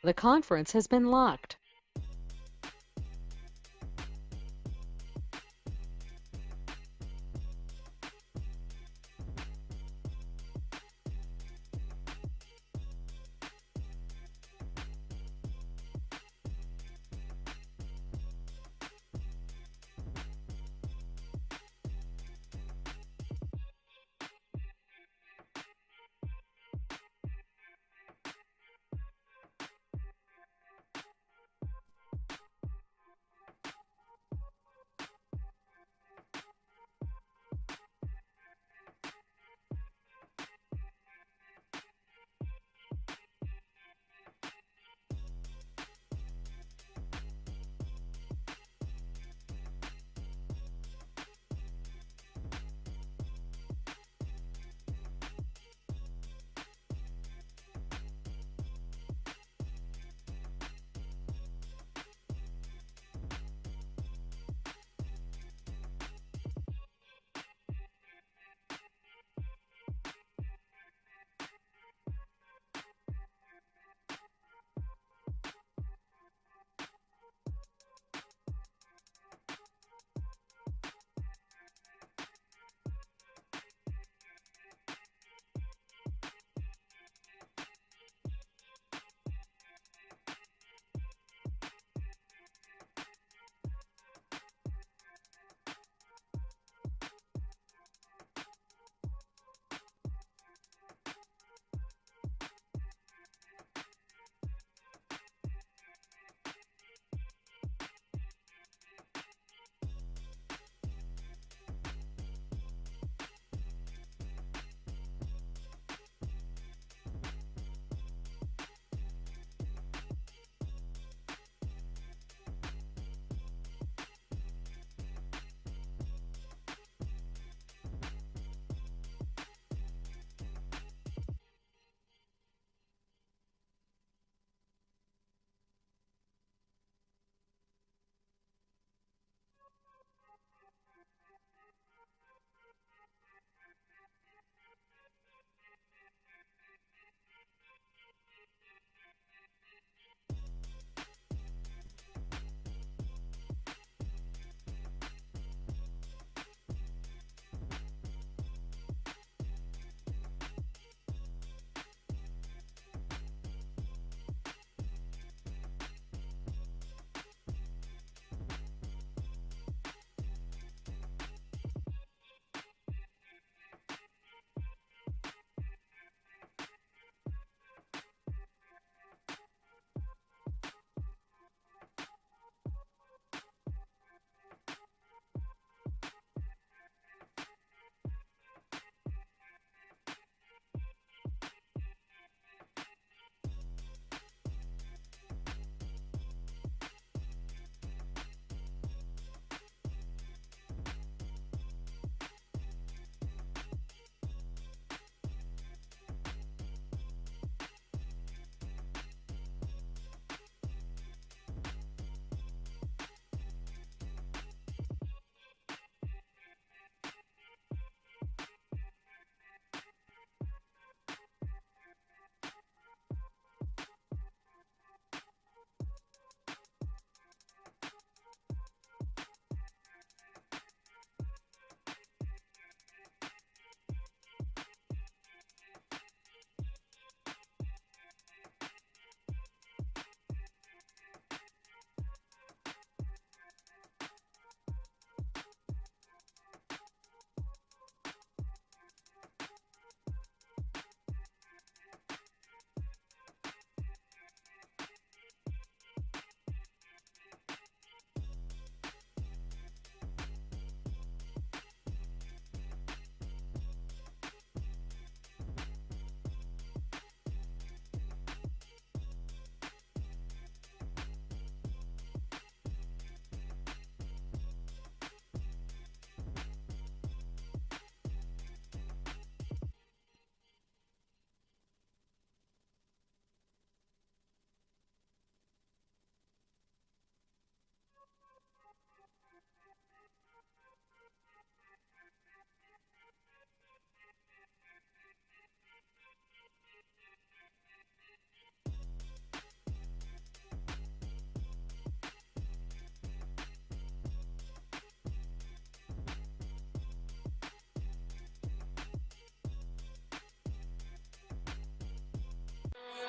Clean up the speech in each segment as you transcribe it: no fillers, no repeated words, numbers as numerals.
The conference has been locked.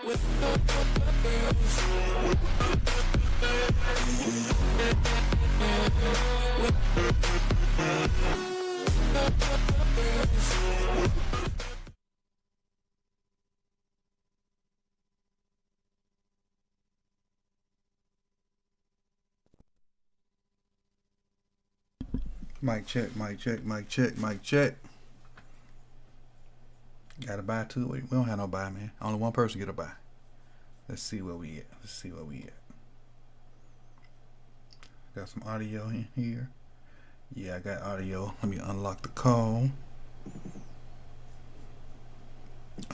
Mic check, mic check, mic check, mic check. Got a buy too? We don't have no buy, man. Only one person get a buy. Let's see where we at. Let's see where we at. Got some audio in here. Yeah, I got audio. Let me unlock the call.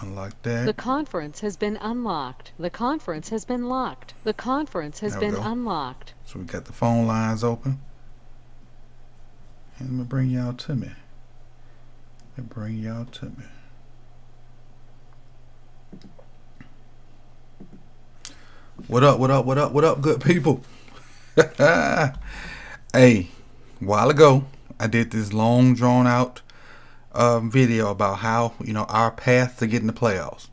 Unlock that. The conference has been unlocked. The conference has been locked. The conference has been unlocked. So we got the phone lines open. And let me bring y'all to me. What up, what up, what up, what up, good people? Hey, a while ago, I did this long, drawn out video about how, our path to getting the playoffs.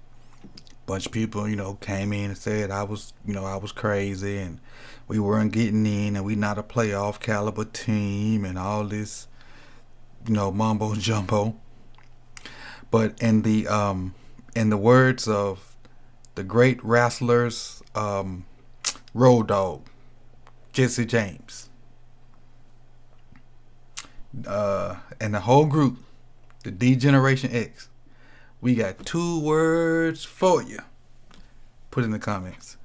Bunch of people, came in and said I was crazy and we weren't getting in and we not a playoff caliber team and all this, mumbo jumbo. But in the words of the great wrestlers, Road Dogg, Jesse James, and the whole group, the D Generation X, we got 2 words for you. Put in the comments.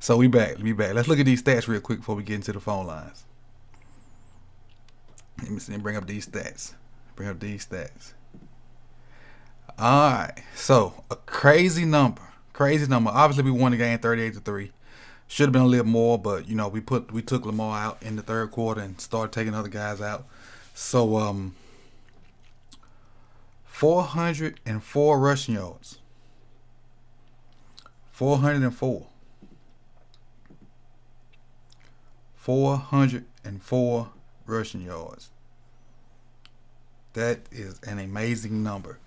So we back. Let's look at these stats real quick before we get into the phone lines. Let me see. Bring up these stats. All right. So a crazy number. Obviously, we won the game 38-3. Should have been a little more, but we took Lamar out in the third quarter and started taking other guys out. So 404 rushing yards. 404 rushing yards. That is an amazing number.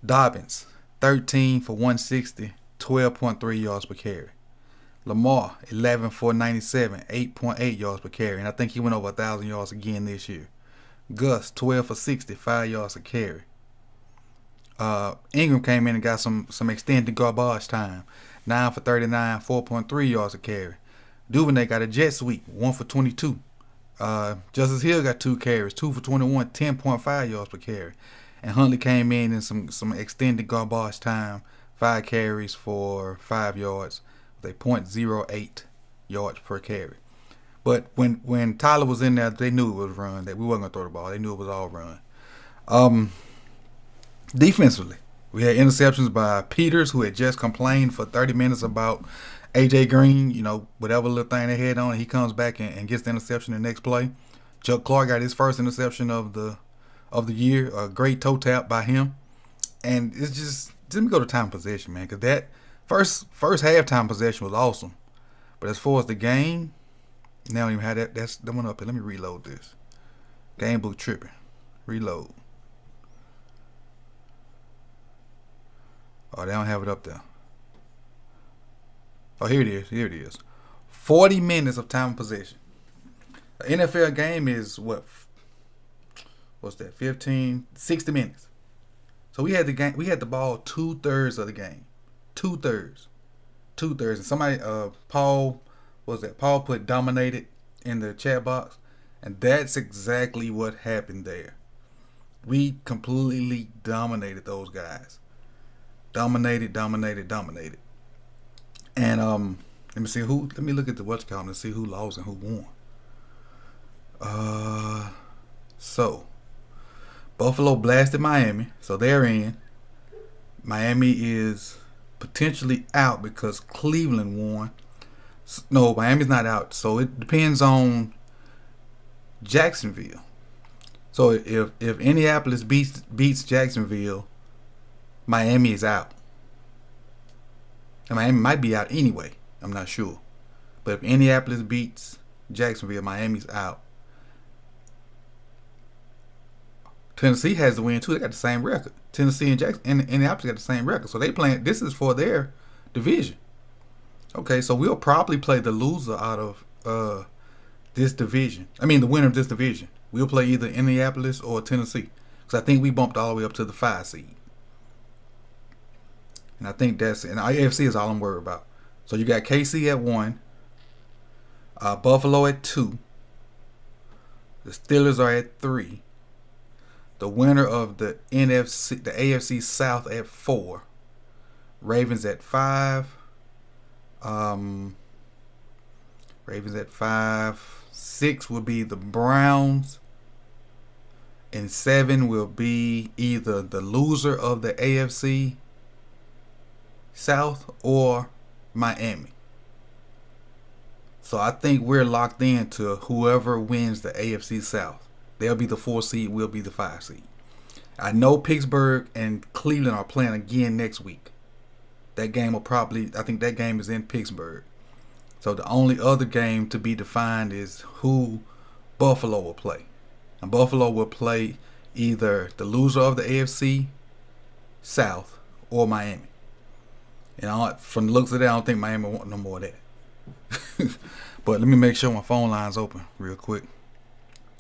Dobbins, 13 for 160, 12.3 yards per carry. Lamar, 11 for 97, 8.8 yards per carry. And I think he went over 1,000 yards again this year. Gus, 12 for 60, 5 yards a carry. Ingram came in and got some extended garbage time. 9 for 39, 4.3 yards a carry. Duvernay got a jet sweep, 1 for 22. Justice Hill got 2 carries, 2 for 21, 10.5 yards per carry. And Huntley came in and some extended garbage time, 5 carries for 5 yards, with a .08 yards per carry. But when Tyler was in there, they knew it was run, that we wasn't going to throw the ball. They knew it was all run. Defensively, we had interceptions by Peters, who had just complained for 30 minutes about AJ Green, whatever little thing they had on, he comes back and gets the interception the next play. Chuck Clark got his first interception of the year, a great toe tap by him. And it's just, let me go to time possession, man, because that first halftime possession was awesome. But as far as the game, now I don't even have that. That one up here. Let me reload this. Game book tripping. Reload. Oh, they don't have it up there. Oh, here it is. 40 minutes of time possession. An NFL game is what's that? 60 minutes. So we had the ball 2/3 of the game. 2/3. And somebody, Paul put dominated in the chat box, and that's exactly what happened there. We completely dominated those guys. Dominated. And let me see who. Let me look at the watch count and see who lost and who won. So Buffalo blasted Miami, so they're in. Miami is potentially out because Cleveland won. No, Miami's not out. So it depends on Jacksonville. So if Indianapolis beats Jacksonville, Miami is out. And Miami might be out anyway. I'm not sure. But if Indianapolis beats Jacksonville, Miami's out. Tennessee has the win too. They got the same record. Tennessee and Jackson and Indianapolis got the same record. So they playing. This is for their division. Okay, so we'll probably play the loser out of this division. I mean, the winner of this division. We'll play either Indianapolis or Tennessee. Because I think we bumped all the way up to the 5 seed. And I think that's... And AFC is all I'm worried about. So you got KC at 1. Buffalo at 2. The Steelers are at 3. The winner of the AFC South at 4. Ravens at 5. Ravens at 5. 6 will be the Browns. And 7 will be either the loser of the AFC South or Miami. So I think we're locked in to whoever wins the AFC South. They'll be the 4 seed, we'll be the 5 seed. I know Pittsburgh and Cleveland are playing again next week. That game will probably, I think that game is in Pittsburgh. So the only other game to be defined is who Buffalo will play. And Buffalo will play either the loser of the AFC South or Miami. And from the looks of that, I don't think Miami want no more of that. But let me make sure my phone line's open real quick.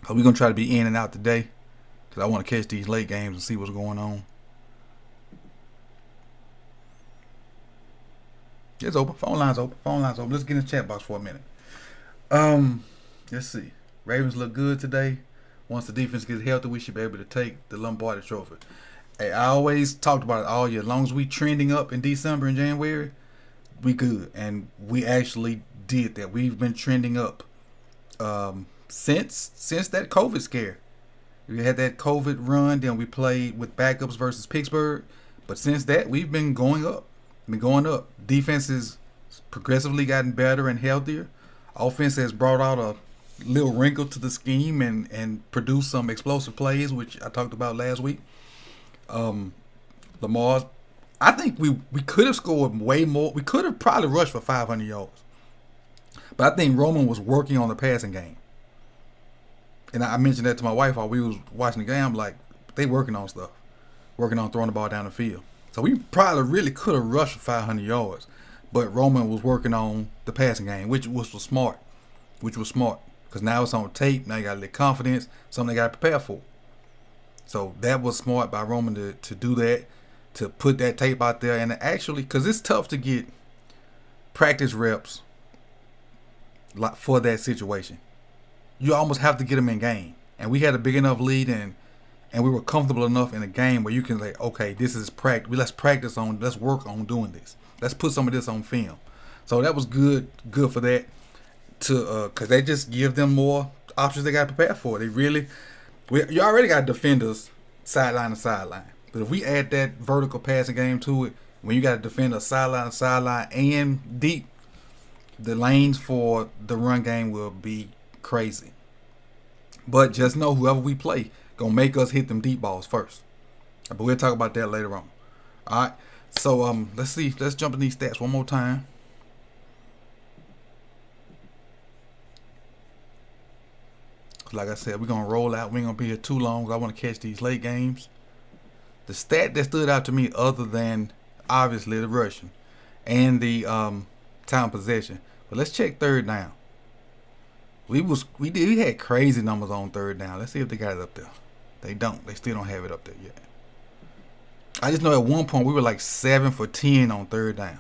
We're going to try to be in and out today. Because I want to catch these late games and see what's going on. It's open. Phone line's open. Phone line's open. Let's get in the chat box for a minute. Let's see. Ravens look good today. Once the defense gets healthy, we should be able to take the Lombardi Trophy. Hey, I always talked about it all year. As long as we trending up in December and January, we good. And we actually did that. We've been trending up since that COVID scare. We had that COVID run, then we played with backups versus Pittsburgh. But since that, we've been going up. Defense has progressively gotten better and healthier. Offense has brought out a little wrinkle to the scheme and produced some explosive plays, which I talked about last week. Lamar, I think we could have scored way more. We could have probably rushed for 500 yards. But I think Roman was working on the passing game. And I mentioned that to my wife while we was watching the game. I'm like, they working on stuff. Working on throwing the ball down the field. So we probably really could have rushed for 500 yards. But Roman was working on the passing game, which was smart. Because now it's on tape. Now you got a little confidence. Something they got to prepare for. So that was smart by Roman to do that. To put that tape out there. And actually, because it's tough to get practice reps for that situation. You almost have to get them in game. And we had a big enough lead and we were comfortable enough in a game where you can like, okay, this is practice. Let's work on doing this. Let's put some of this on film. So that was good for that. Because they just give them more options they got to prepare for. You already got defenders sideline to sideline. But if we add that vertical passing game to it, when you got to defend a sideline to sideline and deep, the lanes for the run game will be crazy. But just know whoever we play gonna make us hit them deep balls first. But we'll talk about that later on. Alright. So let's see. Let's jump in these stats one more time. Like I said, we're gonna roll out. We ain't gonna be here too long. I want to catch these late games. The stat that stood out to me, other than obviously the rushing and the time possession, but let's check third down. We had crazy numbers on third down. Let's see if they got it up there. They don't. They still don't have it up there yet. I just know at one point we were like 7 for 10 on third down.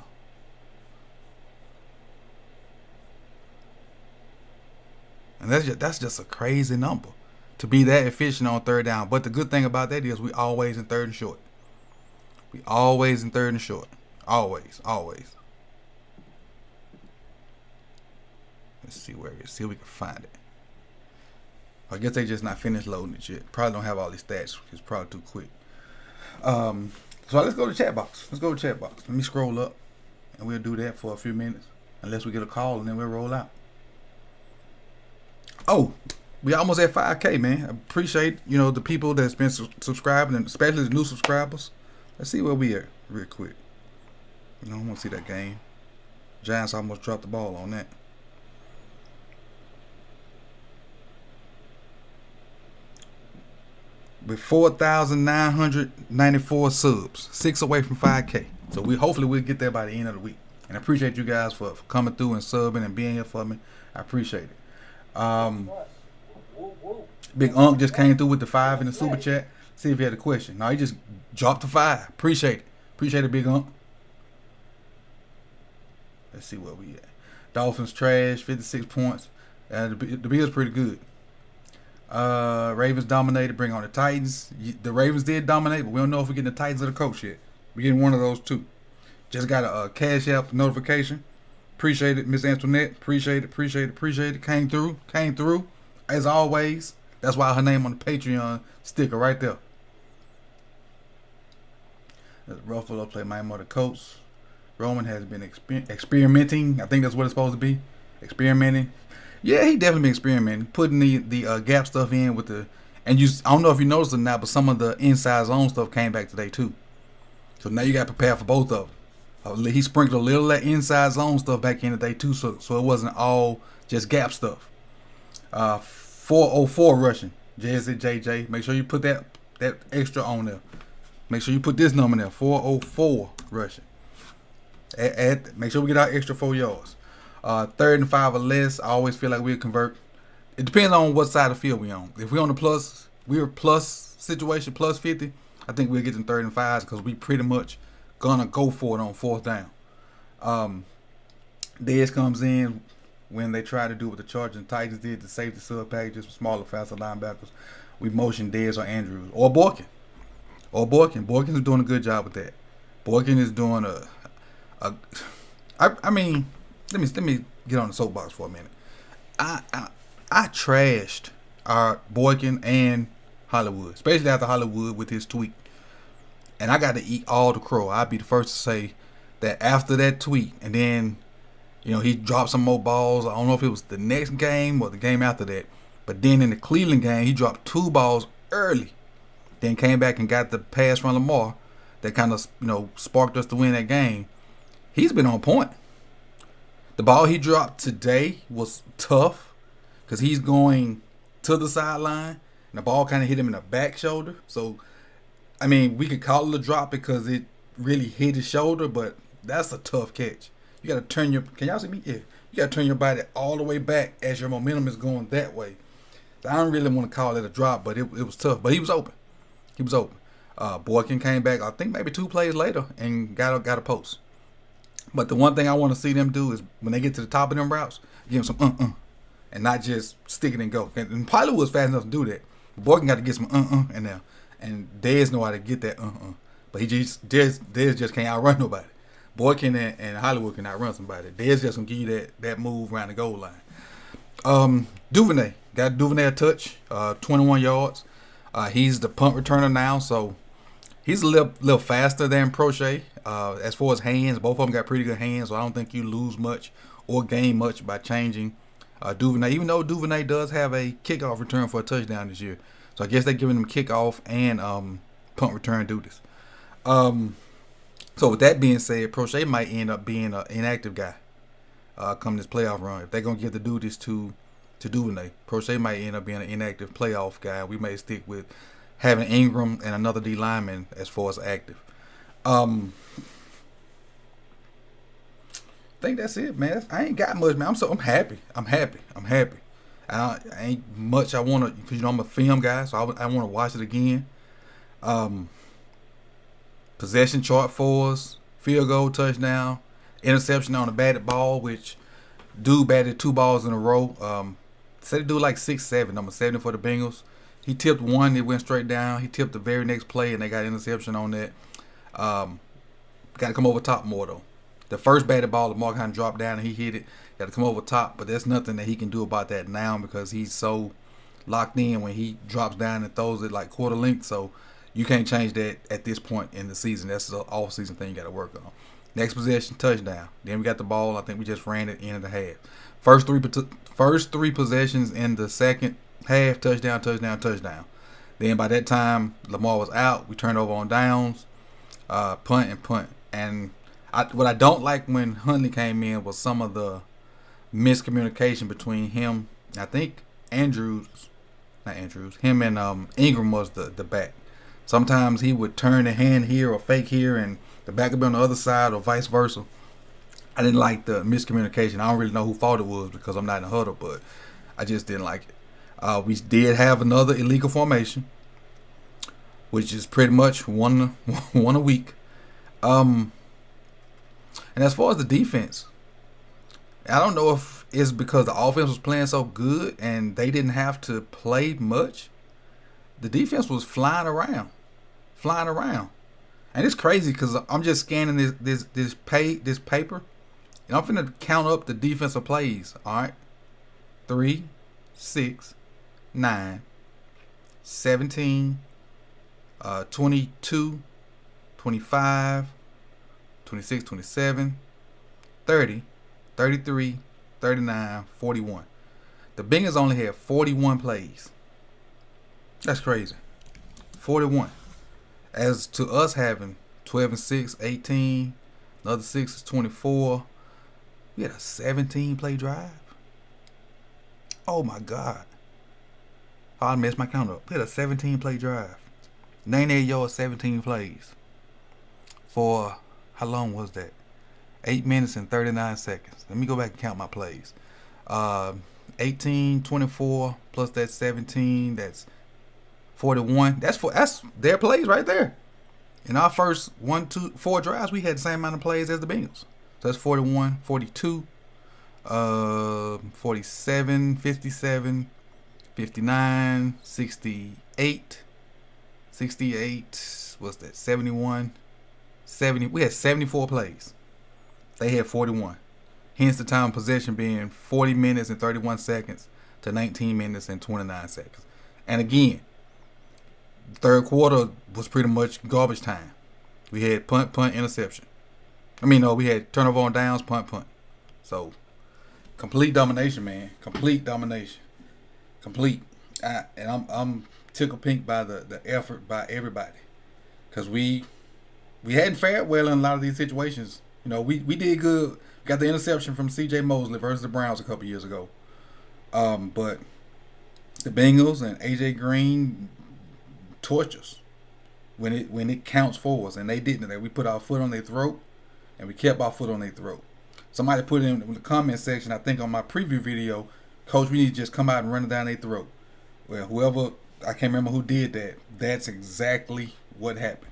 And that's just a crazy number to be that efficient on third down. But the good thing about that is we always in third and short. We always in third and short. Always. Let's see where it is. See if we can find it. I guess they just not finished loading it yet. Probably don't have all these stats. It's probably too quick. So let's go to chat box. Let me scroll up, and we'll do that for a few minutes, unless we get a call, and then we'll roll out. Oh, we almost at 5K, man. I appreciate the people that's been subscribing, and especially the new subscribers. Let's see where we at real quick. I want to see that game. Giants almost dropped the ball on that. with 4,994 subs, 6 away from 5K. So hopefully we'll get there by the end of the week. And I appreciate you guys for coming through and subbing and being here for me. I appreciate it. Big Unc just came through with the 5 in the super chat. See if he had a question. No, he just dropped the 5. Appreciate it. Appreciate it, Big Unc. Let's see where we at. Dolphins trash, 56 points. The Bills pretty good. Ravens dominated. Bring on the Titans. The Ravens did dominate, but we don't know if we're getting the Titans or the coach yet. We're getting one of those two. Just got a Cash App notification. Appreciate it, Miss Antoinette. Appreciate it. Came through. As always. That's why her name on the Patreon sticker right there. Ruffalo play Miami of the Colts. Roman has been experimenting. I think that's what it's supposed to be. Experimenting. Yeah, he definitely been experimenting. Putting the gap stuff in with the... And I don't know if you noticed or not, but some of the inside zone stuff came back today too. So now you got to prepare for both of them. He sprinkled a little of that inside zone stuff back in today too, so it wasn't all just gap stuff. 404 rushing. JJ. Make sure you put that extra on there. Make sure you put this number there. 404 rushing. Make sure we get our extra 4 yards. 3rd and 5 or less. I always feel like we'll convert. It depends on what side of the field we on. If we're on the we're plus situation, plus 50, I think we'll get in 3rd and 5s because we pretty much gonna go for it on 4th down. Dez comes in when they try to do what the Chargers and Titans did, the safety sub packages for smaller, faster linebackers. We motion Dez or Andrews or Borkin. Borkin is doing a good job with that. Borkin is doing I mean, let me get on the soapbox for a minute. I trashed our Boykin and Hollywood, especially after Hollywood with his tweet. And I got to eat all the crow. I'd be the first to say that after that tweet, and then, he dropped some more balls. I don't know if it was the next game or the game after that. But then in the Cleveland game, he dropped 2 balls early. Then came back and got the pass from Lamar that kind of, sparked us to win that game. He's been on point. The ball he dropped today was tough because he's going to the sideline and the ball kind of hit him in the back shoulder. So, I mean, we could call it a drop because it really hit his shoulder, but that's a tough catch. You got to turn can y'all see me? Yeah. You got to turn your body all the way back as your momentum is going that way. So I don't really want to call it a drop, but it was tough. But he was open. Boykin came back, I think maybe 2 plays later and got a post. But the one thing I want to see them do is when they get to the top of them routes, give them some and not just stick it and go. And Pilot was fast enough to do that. Boykin got to get some in there. And Dez know how to get that But Dez just can't outrun nobody. Boykin and Hollywood can outrun somebody. Dez just gonna give you that move around the goal line. Duvernay. Got Duvernay a touch. 21 yards. He's the punt returner now, so he's a little faster than Prochet. As far as hands, both of them got pretty good hands, so I don't think you lose much or gain much by changing Duvernay, even though Duvernay does have a kickoff return for a touchdown this year. So I guess they're giving him kickoff and punt return duties. So with that being said, Prochet might end up being an inactive guy come this playoff run. If they're going to give the duties to Duvernay, Prochet might end up being an inactive playoff guy. We may stick with having Ingram and another D lineman as far as active. I think that's it, man. I ain't got much, man. I'm happy. I'm happy. I ain't much I want to, because I'm a film guy, so I want to watch it again. Possession chart for us, field goal, touchdown, interception on a batted ball, which dude batted 2 balls in a row. Said he do like 6-7, number 7 for the Bengals. He tipped one, it went straight down. He tipped the very next play, and they got interception on that. Got to come over top more, though. The first batted ball, Lamar kind of dropped down, and he hit it. Got to come over top, but there's nothing that he can do about that now because he's so locked in when he drops down and throws it like quarter length. So you can't change that at this point in the season. That's an off-season thing you got to work on. Next possession, touchdown. Then we got the ball. I think we just ran it in the half. First three possessions in the second half, touchdown. Then by that time, Lamar was out. We turned over on downs, punt. And what I don't like when Huntley came in was some of the miscommunication between him. I think Andrews not Andrews. Him and Ingram was the back. Sometimes he would turn the hand here or fake here, and the back would be on the other side, or vice versa. I didn't like the miscommunication. I don't really know who fault it was because I'm not in the huddle, but I just didn't like it. We did have another illegal formation, which is pretty much one a week. And as far as the defense, I don't know if it's because the offense was playing so good and they didn't have to play much. The defense was flying around, and it's crazy because I'm just scanning this paper, and I'm finna count up the defensive plays. All right, 3, 6, 9, 17, 22, 25, 26, 27, 30, 33, 39, 41. The Bengals only had 41 plays. That's crazy. 41. As to us having 12 and 6, 18, another 6 is 24. We had a 17-play drive. Oh my God. I messed my count up. We had a 17-play drive. 98 yards, 17 plays. For how long was that? 8 minutes and 39 seconds. Let me go back and count my plays. 18, 24 plus that 17. That's 41. That's their plays right there. In our first 4 drives, we had the same amount of plays as the Bengals. So that's 41, 42, 47, 57, 59, 68, 68. What's that? 71, 70. We had 74 plays. They had 41. Hence the time of possession being 40 minutes and 31 seconds to 19 minutes and 29 seconds. And again, the third quarter was pretty much garbage time. We had punt, interception. We had turnover on downs, punt. So, complete domination, man. Complete domination. Complete. And I'm tickled pink by the effort by everybody. Because we hadn't fared well in a lot of these situations. We did good. We got the interception from C.J. Mosley versus the Browns a couple years ago. But the Bengals and A.J. Green torch us when it counts for us, and they didn't. We put our foot on their throat, and we kept our foot on their throat. Somebody put in the comment section, I think on my preview video, Coach, we need to just come out and run it down their throat. Well, whoever, I can't remember who did that. That's exactly what happened.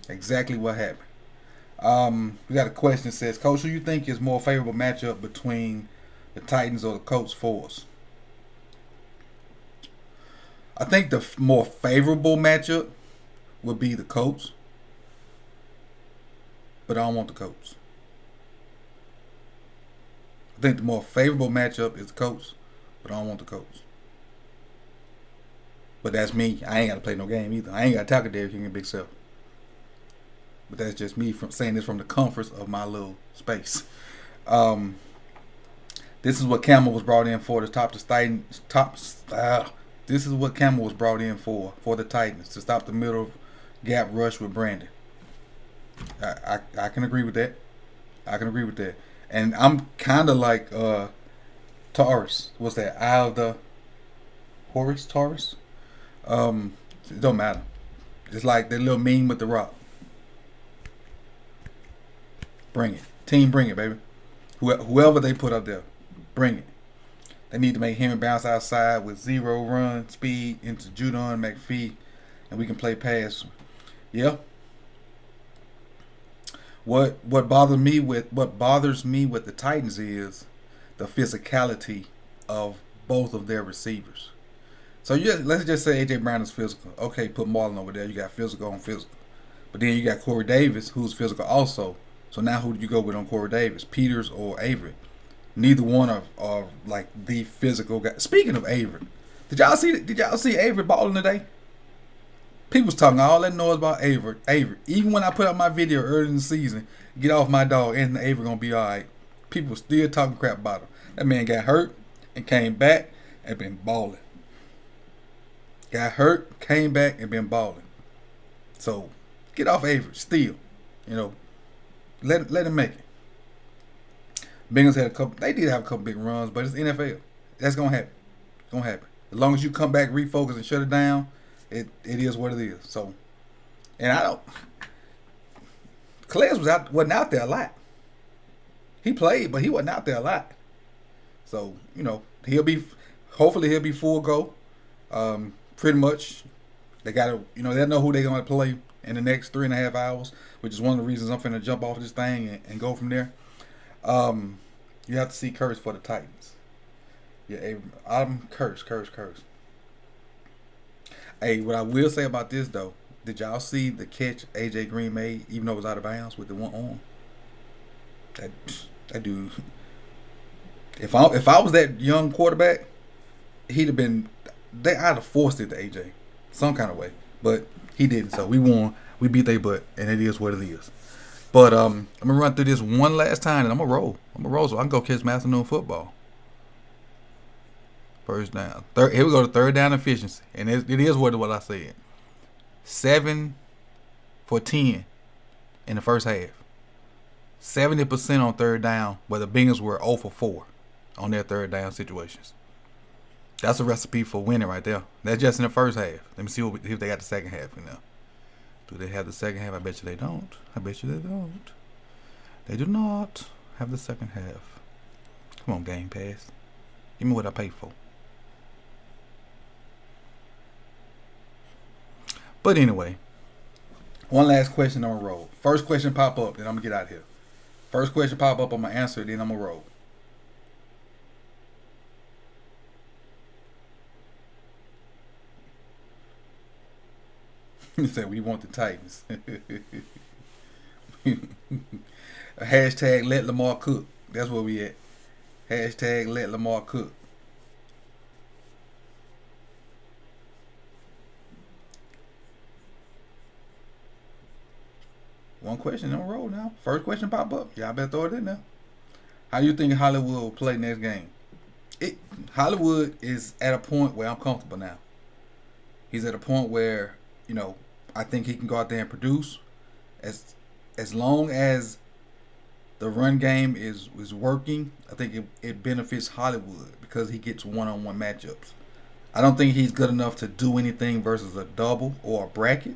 Exactly what happened. We got a question that says, Coach, who you think is more favorable matchup between the Titans or the Colts for us? I think the more favorable matchup would be the Colts, but I don't want the Colts. I think the more favorable matchup is the Colts, but I don't want the Colts. But that's me. I ain't got to play no game either. I ain't got to tackle Derrick Henry and Big Self. But that's just me from saying this from the comforts of my little space. This is what Campbell was brought in for to stop the Titans. This is what Campbell was brought in for the Titans, to stop the middle gap rush with Brandon. I can agree with that. And I'm kind of like Taurus. What's that? Eye of the Horus? Taurus? It don't matter. It's like that little meme with the Rock. Bring it. Team, bring it, baby. Whoever they put up there, bring it. They need to make him bounce outside with 0 run speed into Judon McPhee, and we can play pass. Yeah. What bothers me with the Titans is the physicality of both of their receivers. So let's just say AJ Brown is physical. Okay, put Marlon over there. You got physical on physical. But then you got Corey Davis, who's physical also. So now who do you go with on Corey Davis? Peters or Avery? Neither one are like the physical guy. Speaking of Avery, did y'all see Avery balling today? People was talking all that noise about Avery. Even when I put out my video early in the season, get off my dog, Anthony Avery gonna be alright. People were still talking crap about him. That man got hurt and came back and been balling. Got hurt, came back and been balling. So get off Avery still. Let him make it. Bengals had a couple. They did have a couple big runs, but it's NFL. That's gonna happen. As long as you come back, refocus, and shut it down, it is what it is. So, and I don't. Calais wasn't out there a lot. He played, but he wasn't out there a lot. So hopefully he'll be full go. Pretty much, they gotta they know who they're gonna play in the next 3.5 hours, which is one of the reasons I'm finna jump off this thing and go from there. You have to see curse for the Titans. Yeah, I'm curse. Hey, what I will say about this though, did y'all see the catch AJ Green made, even though it was out of bounds with the one arm? That dude. If I was that young quarterback, he'd have been. I'd have forced it to AJ, some kind of way, but he didn't. So we won. We beat their butt, and it is what it is. But I'm gonna run through this one last time, and I'm gonna roll. So I can go catch my afternoon football. First down. Here we go to third down efficiency, and it is what I said. 7 for 10 in the first half. 70% on third down, where the Bengals were 0 for 4 on their third down situations. That's a recipe for winning right there. That's just in the first half. Let me see if they got the second half in there. Do they have the second half? I bet you they don't. They do not have the second half. Come on, Game Pass. Give me what I pay for. But anyway, one last question on a roll. First question pop up, then I'm going to get out of here. First question pop up, I'm going to answer it, then I'm going to roll. He said, we want the Titans. Hashtag let Lamar cook. That's where we at. Hashtag let Lamar cook. One question on a roll now. First question pop up. Y'all better throw it in there. How do you think Hollywood will play next game? Hollywood is at a point where I'm comfortable now. He's at a point where, I think he can go out there and produce. As long as the run game is working, I think it benefits Hollywood because he gets one-on-one matchups. I don't think he's good enough to do anything versus a double or a bracket.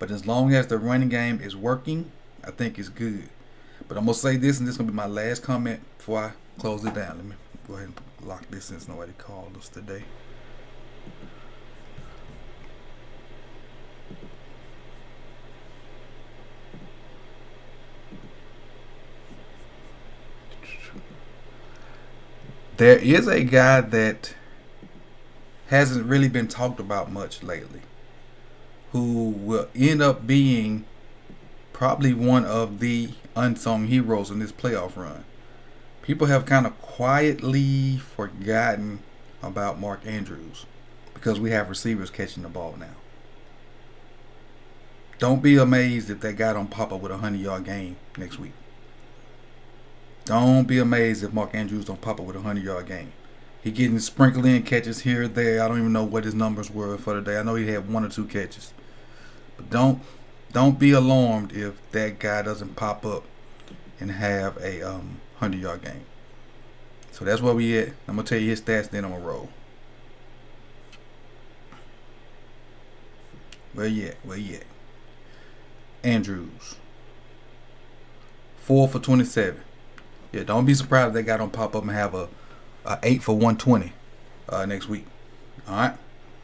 But as long as the running game is working, I think it's good. But I'm going to say this, and this is going to be my last comment before I close it down. Let me go ahead and lock this since nobody called us today. There is a guy that hasn't really been talked about much lately, who will end up being probably one of the unsung heroes in this playoff run. People have kind of quietly forgotten about Mark Andrews because we have receivers catching the ball now. Don't be amazed if that guy don't pop up with a 100-yard game next week. Don't be amazed if Mark Andrews don't pop up with a 100-yard game. He getting sprinkled in catches here or there. I don't even know what his numbers were for the day. I know he had 1 or 2 catches. But don't be alarmed if that guy doesn't pop up and have a 100-yard game. So that's where we at. I'm gonna tell you his stats, then I'm gonna roll. Where you at? Andrews, 4 for 27. Yeah, don't be surprised if that guy don't pop up and have a 8 for 120 next week. All right.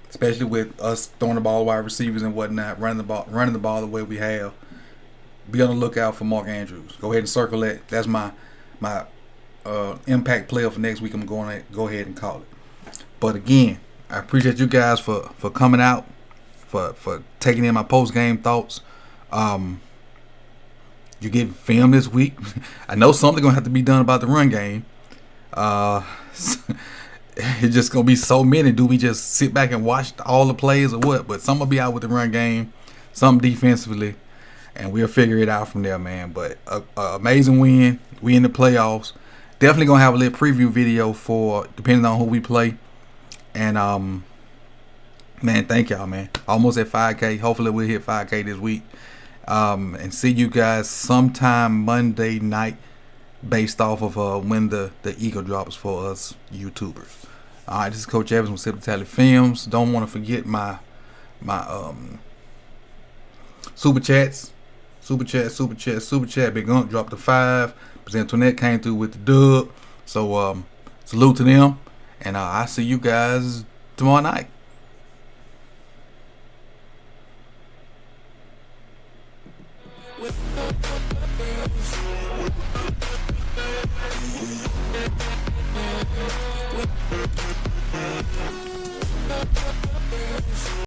Especially with us throwing the ball to wide receivers and whatnot, running the ball the way we have. Be on the lookout for Mark Andrews. Go ahead and circle that. That's my impact player for next week. I'm going to go ahead and call it. But again, I appreciate you guys for coming out, for taking in my post game thoughts. You get film this week. I know something's gonna have to be done about the run game. It's just gonna be so many. Do we just sit back and watch all the plays or what? But some will be out with the run game, some defensively, and we'll figure it out from there, man. But amazing win. We in the playoffs. Definitely gonna have a little preview video for depending on who we play. And man, thank y'all, man. Almost at 5K. Hopefully we'll hit 5K this week. And see you guys sometime Monday night based off of when the Eagle drops for us YouTubers. All right, this is Coach Evans with Sip Tally Films. Don't want to forget my super chats. Super chat. Big Unk dropped the 5. Present Antoinette came through with the dub. So salute to them. And I'll see you guys tomorrow night.